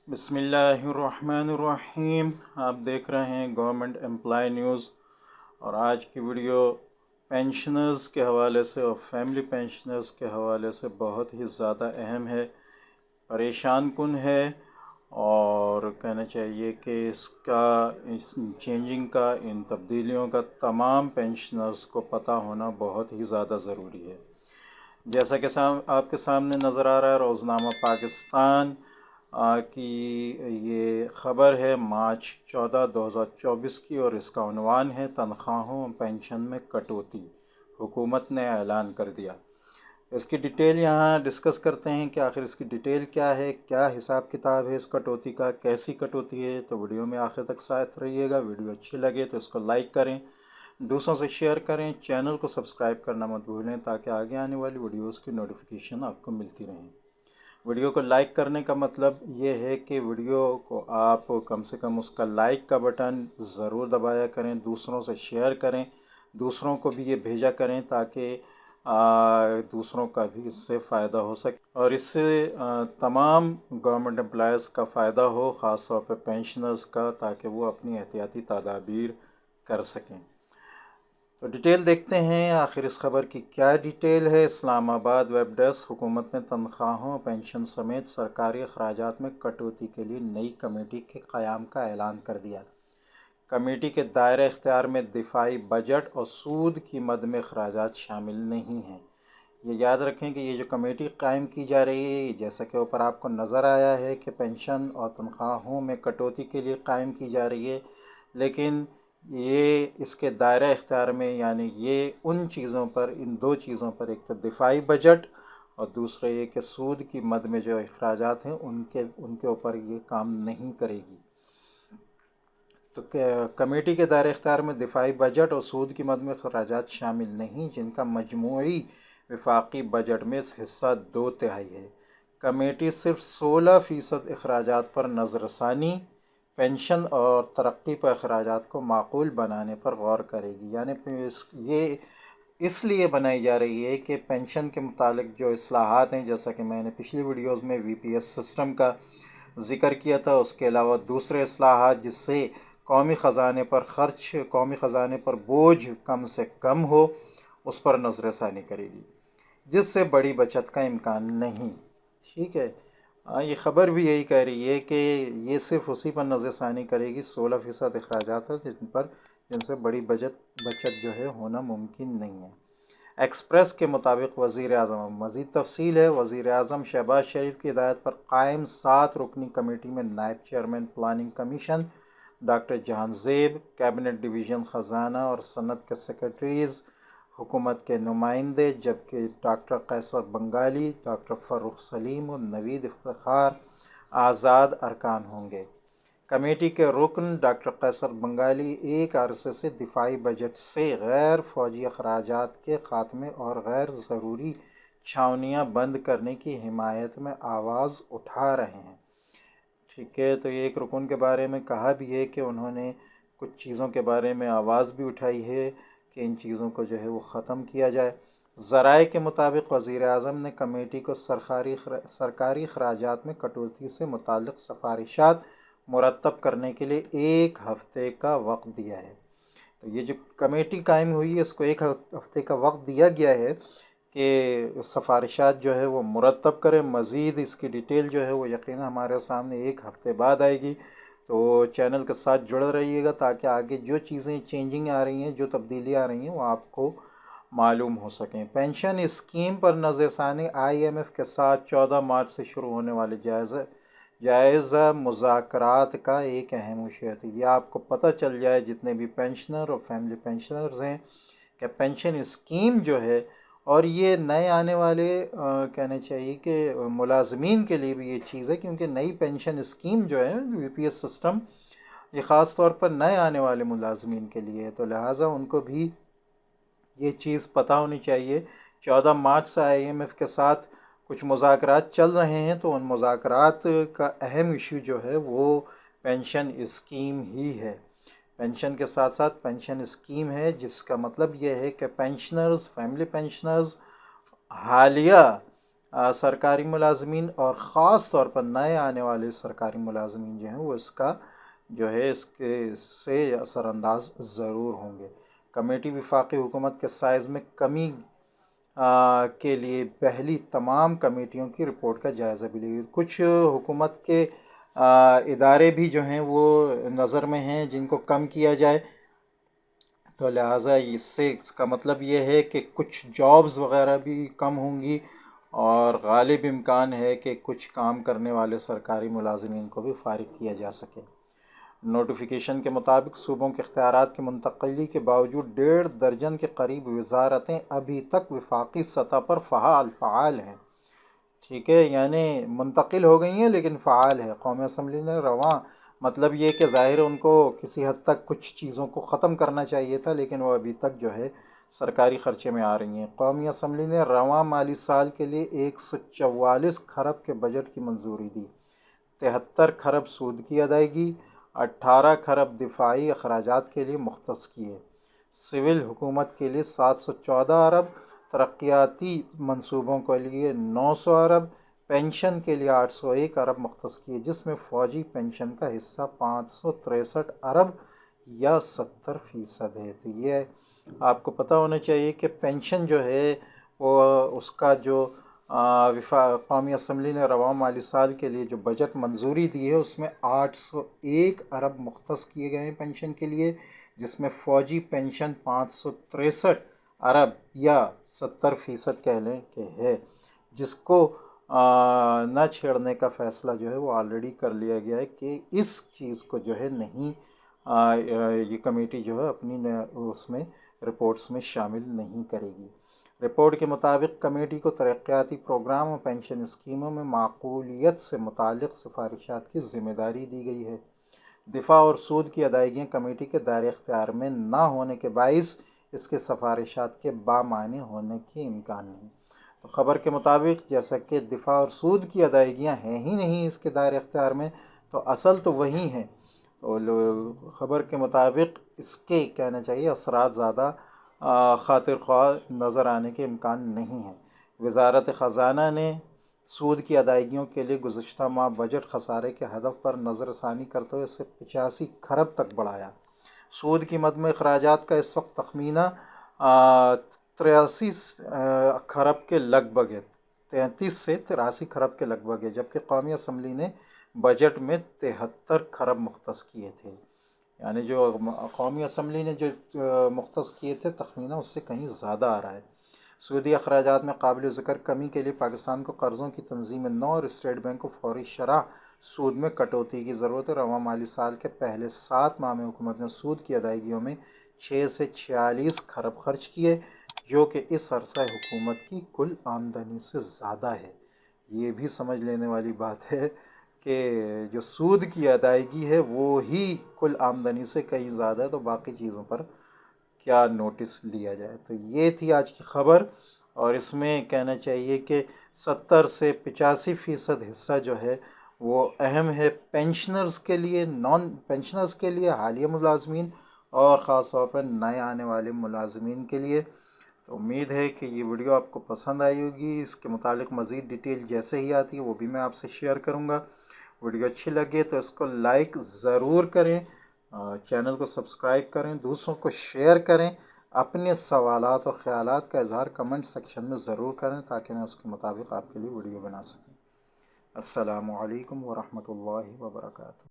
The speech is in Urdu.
بسم اللہ الرحمن الرحیم۔ آپ دیکھ رہے ہیں گورنمنٹ امپلائی نیوز، اور آج کی ویڈیو پینشنرز کے حوالے سے اور فیملی پینشنرز کے حوالے سے بہت ہی زیادہ اہم ہے، پریشان کن ہے، اور کہنا چاہیے کہ اس چینجنگ کا، ان تبدیلیوں کا تمام پینشنرز کو پتہ ہونا بہت ہی زیادہ ضروری ہے۔ جیسا کہ آپ کے سامنے نظر آ رہا ہے، روزنامہ پاکستان کی یہ خبر ہے مارچ 14 2024 کی، اور اس کا عنوان ہے تنخواہوں اور پینشن میں کٹوتی، حکومت نے اعلان کر دیا۔ اس کی ڈیٹیل یہاں ڈسکس کرتے ہیں کہ آخر اس کی ڈیٹیل کیا ہے، کیا حساب کتاب ہے اس کٹوتی کا، کیسی کٹوتی ہے۔ تو ویڈیو میں آخر تک ساتھ رہیے گا۔ ویڈیو اچھی لگے تو اس کو لائک کریں، دوسروں سے شیئر کریں، چینل کو سبسکرائب کرنا مت بھولیں تاکہ آگے آنے والی ویڈیوز کی نوٹیفیکیشن آپ کو ملتی رہیں۔ ویڈیو کو لائک کرنے کا مطلب یہ ہے کہ ویڈیو کو آپ کم سے کم اس کا لائک کا بٹن ضرور دبایا کریں، دوسروں سے شیئر کریں، دوسروں کو بھی یہ بھیجا کریں تاکہ دوسروں کا بھی اس سے فائدہ ہو سکے، اور اس سے تمام گورنمنٹ امپلائیز کا فائدہ ہو، خاص طور پہ پینشنرز کا، تاکہ وہ اپنی احتیاطی تدابیر کر سکیں۔ تو ڈیٹیل دیکھتے ہیں آخر اس خبر کی کیا ڈیٹیل ہے۔ اسلام آباد ویب ڈیسک۔ حکومت نے تنخواہوں، پینشن سمیت سرکاری اخراجات میں کٹوتی کے لیے نئی کمیٹی کے قیام کا اعلان کر دیا۔ کمیٹی کے دائرہ اختیار میں دفاعی بجٹ اور سود کی مد میں اخراجات شامل نہیں ہیں۔ یہ یاد رکھیں کہ یہ جو کمیٹی قائم کی جا رہی ہے، جیسا کہ اوپر آپ کو نظر آیا ہے کہ پینشن اور تنخواہوں میں کٹوتی کے لیے قائم کی جا رہی ہے، لیکن یہ اس کے دائرہ اختیار میں، یعنی یہ ان چیزوں پر، ان دو چیزوں پر، ایک تو دفاعی بجٹ اور دوسرا یہ کہ سود کی مد میں جو اخراجات ہیں ان کے اوپر یہ کام نہیں کرے گی۔ تو کمیٹی کے دائرہ اختیار میں دفاعی بجٹ اور سود کی مد میں اخراجات شامل نہیں، جن کا مجموعی وفاقی بجٹ میں حصہ 2/3 ہے۔ کمیٹی صرف 16% اخراجات پر نظر ثانی، پینشن اور ترقی پر اخراجات کو معقول بنانے پر غور کرے گی۔ یعنی یہ اس لیے بنائی جا رہی ہے کہ پینشن کے متعلق جو اصلاحات ہیں، جیسا کہ میں نے پچھلی ویڈیوز میں وی پی ایس سسٹم کا ذکر کیا تھا، اس کے علاوہ دوسرے اصلاحات جس سے قومی خزانے پر خرچ، قومی خزانے پر بوجھ کم سے کم ہو، اس پر نظر ثانی کرے گی، جس سے بڑی بچت کا امکان نہیں۔ ٹھیک ہے، یہ خبر بھی یہی کہہ رہی ہے کہ یہ صرف اسی پر نظر ثانی کرے گی، 16% اخراجات ہیں جن سے بڑی بچت جو ہے ہونا ممکن نہیں ہے۔ ایکسپریس کے مطابق وزیر اعظم، مزید تفصیل ہے، وزیر اعظم شہباز شریف کی ہدایت پر قائم 7 رکنی کمیٹی میں نائب چیئرمین پلاننگ کمیشن ڈاکٹر جہان زیب، کیبنٹ ڈویژن خزانہ اور صنعت کے سیکرٹریز، حکومت کے نمائندے، جبکہ ڈاکٹر قیصر بنگالی، ڈاکٹر فروخ سلیم اور نوید افتخار آزاد ارکان ہوں گے۔ کمیٹی کے رکن ڈاکٹر قیصر بنگالی ایک عرصے سے دفاعی بجٹ سے غیر فوجی اخراجات کے خاتمے اور غیر ضروری چھاونیاں بند کرنے کی حمایت میں آواز اٹھا رہے ہیں۔ ٹھیک ہے، تو یہ ایک رکن کے بارے میں کہا بھی ہے کہ انہوں نے کچھ چیزوں کے بارے میں آواز بھی اٹھائی ہے کہ ان چیزوں کو جو ہے وہ ختم کیا جائے۔ ذرائع کے مطابق وزیر اعظم نے کمیٹی کو سرکاری اخراجات میں کٹوتی سے متعلق سفارشات مرتب کرنے کے لیے 1 ہفتے کا وقت دیا ہے۔ تو یہ جو کمیٹی قائم ہوئی ہے، اس کو 1 ہفتے کا وقت دیا گیا ہے کہ سفارشات جو ہے وہ مرتب کریں۔ مزید اس کی ڈیٹیل جو ہے وہ یقیناً ہمارے سامنے 1 ہفتے بعد آئے گی، تو چینل کے ساتھ جڑے رہیے گا تاکہ آگے جو چیزیں چینجنگ آ رہی ہیں، جو تبدیلیاں آ رہی ہیں، وہ آپ کو معلوم ہو سکیں۔ پینشن اسکیم پر نظر ثانی، آئی ایم ایف کے ساتھ 14 مارچ سے شروع ہونے والے جائزہ مذاکرات کا ایک اہم ایشو ہے۔ یہ آپ کو پتہ چل جائے، جتنے بھی پینشنر اور فیملی پینشنرز ہیں، کہ پینشن اسکیم جو ہے، اور یہ نئے آنے والے کہنا چاہیے کہ ملازمین کے لیے بھی یہ چیز ہے، کیونکہ نئی پینشن اسکیم جو ہے وی پی ایس سسٹم، یہ خاص طور پر نئے آنے والے ملازمین کے لیے ہے، تو لہٰذا ان کو بھی یہ چیز پتہ ہونی چاہیے۔ 14 مارچ سے آئی ایم ایف کے ساتھ کچھ مذاکرات چل رہے ہیں، تو ان مذاکرات کا اہم ایشو جو ہے وہ پینشن اسکیم ہی ہے۔ پینشن کے ساتھ ساتھ پینشن اسکیم ہے، جس کا مطلب یہ ہے کہ پینشنرز، فیملی پینشنرز حالیہ سرکاری ملازمین اور خاص طور پر نئے آنے والے سرکاری ملازمین جو ہیں وہ اس کا جو ہے اس سے اثر انداز ضرور ہوں گے۔ کمیٹی وفاقی حکومت کے سائز میں کمی کے لیے پہلی تمام کمیٹیوں کی رپورٹ کا جائزہ بھی لے گی۔ کچھ حکومت کے ادارے بھی جو ہیں وہ نظر میں ہیں جن کو کم کیا جائے، تو لہٰذا اس کا مطلب یہ ہے کہ کچھ جابز وغیرہ بھی کم ہوں گی، اور غالب امکان ہے کہ کچھ کام کرنے والے سرکاری ملازمین کو بھی فارغ کیا جا سکے۔ نوٹیفیکیشن کے مطابق صوبوں کے اختیارات کی منتقلی کے باوجود 1.5 درجن کے قریب وزارتیں ابھی تک وفاقی سطح پر فعال ہیں۔ ٹھیک ہے، یعنی منتقل ہو گئی ہیں لیکن فعال ہے۔ قومی اسمبلی نے رواں مطلب یہ کہ ظاہر ان کو کسی حد تک کچھ چیزوں کو ختم کرنا چاہیے تھا، لیکن وہ ابھی تک جو ہے سرکاری خرچے میں آ رہی ہیں۔ قومی اسمبلی نے رواں مالی سال کے لیے 144 کھرب کے بجٹ کی منظوری دی۔ 73 کھرب سود کی ادائیگی، 18 کھرب دفاعی اخراجات کے لیے مختص کیے۔ سول حکومت کے لیے 714 ارب، ترقیاتی منصوبوں کے لیے 900 ارب، پینشن کے لیے 801 ارب مختص کیے، جس میں فوجی پینشن کا حصہ 563 ارب یا 70% ہے۔ تو یہ آپ کو پتہ ہونا چاہیے کہ پینشن جو ہے وہ اس کا جو قومی اسمبلی نے رواں مالی سال کے لیے جو بجٹ منظوری دی ہے اس میں 801 ارب مختص کیے گئے ہیں پینشن کے لیے، جس میں فوجی پینشن 563 ارب یا 70% کہہ لیں کہ ہے، جس کو نہ چھیڑنے کا فیصلہ جو ہے وہ آلریڈی کر لیا گیا ہے کہ اس چیز کو جو ہے نہیں یہ کمیٹی جو ہے اپنی اس میں رپورٹس میں شامل نہیں کرے گی۔ رپورٹ کے مطابق کمیٹی کو ترقیاتی پروگرام اور پینشن اسکیموں میں معقولیت سے متعلق سفارشات کی ذمہ داری دی گئی ہے۔ دفاع اور سود کی ادائیگیاں کمیٹی کے دائرۂ اختیار میں نہ ہونے کے باعث اس کے سفارشات کے بامعنی ہونے کے امکان نہیں۔ تو خبر کے مطابق جیسا کہ دفاع اور سود کی ادائیگیاں ہیں ہی نہیں اس کے دائرۂ اختیار میں، تو اصل تو وہی ہیں، تو خبر کے مطابق اس کے کہنا چاہیے اثرات زیادہ خاطر خواہ نظر آنے کے امکان نہیں ہیں۔ وزارت خزانہ نے سود کی ادائیگیوں کے لیے گزشتہ ماہ بجٹ خسارے کے ہدف پر نظر ثانی کرتے ہوئے اسے 85 کھرب تک بڑھایا۔ سود کی مد میں اخراجات کا اس وقت تخمینہ 83 کھرب کے لگ بھگ ہے، 33 سے 83 کھرب کے لگ بھگ ہے، جبکہ قومی اسمبلی نے بجٹ میں 73 کھرب مختص کیے تھے۔ یعنی جو قومی اسمبلی نے جو مختص کیے تھے تخمینہ اس سے کہیں زیادہ آ رہا ہے۔ سودی اخراجات میں قابل ذکر کمی کے لیے پاکستان کو قرضوں کی تنظیم نو اور اسٹیٹ بینک کو فوری شرح سود میں کٹوتی کی ضرورت ہے۔ رواں مالی سال کے پہلے 7 ماہ میں حکومت نے سود کی ادائیگیوں میں 6 سے 46 کھرب خرچ کیے، جو کہ اس عرصہ حکومت کی کل آمدنی سے زیادہ ہے۔ یہ بھی سمجھ لینے والی بات ہے کہ جو سود کی ادائیگی ہے وہ ہی کل آمدنی سے کہیں زیادہ ہے، تو باقی چیزوں پر کیا نوٹس لیا جائے۔ تو یہ تھی آج کی خبر، اور اس میں کہنا چاہیے کہ 70 سے 85% حصہ جو ہے وہ اہم ہے پینشنرز کے لیے، نان پینشنرز کے لیے، حالیہ ملازمین اور خاص طور پر نئے آنے والے ملازمین کے لیے۔ تو امید ہے کہ یہ ویڈیو آپ کو پسند آئی ہوگی۔ اس کے متعلق مزید ڈیٹیل جیسے ہی آتی ہے وہ بھی میں آپ سے شیئر کروں گا۔ ویڈیو اچھی لگے تو اس کو لائک ضرور کریں، چینل کو سبسکرائب کریں، دوسروں کو شیئر کریں، اپنے سوالات اور خیالات کا اظہار کمنٹ سیکشن میں ضرور کریں تاکہ میں اس کے مطابق آپ کے لیے ویڈیو بنا سکوں۔ السلام علیکم ورحمۃ اللہ وبرکاتہ۔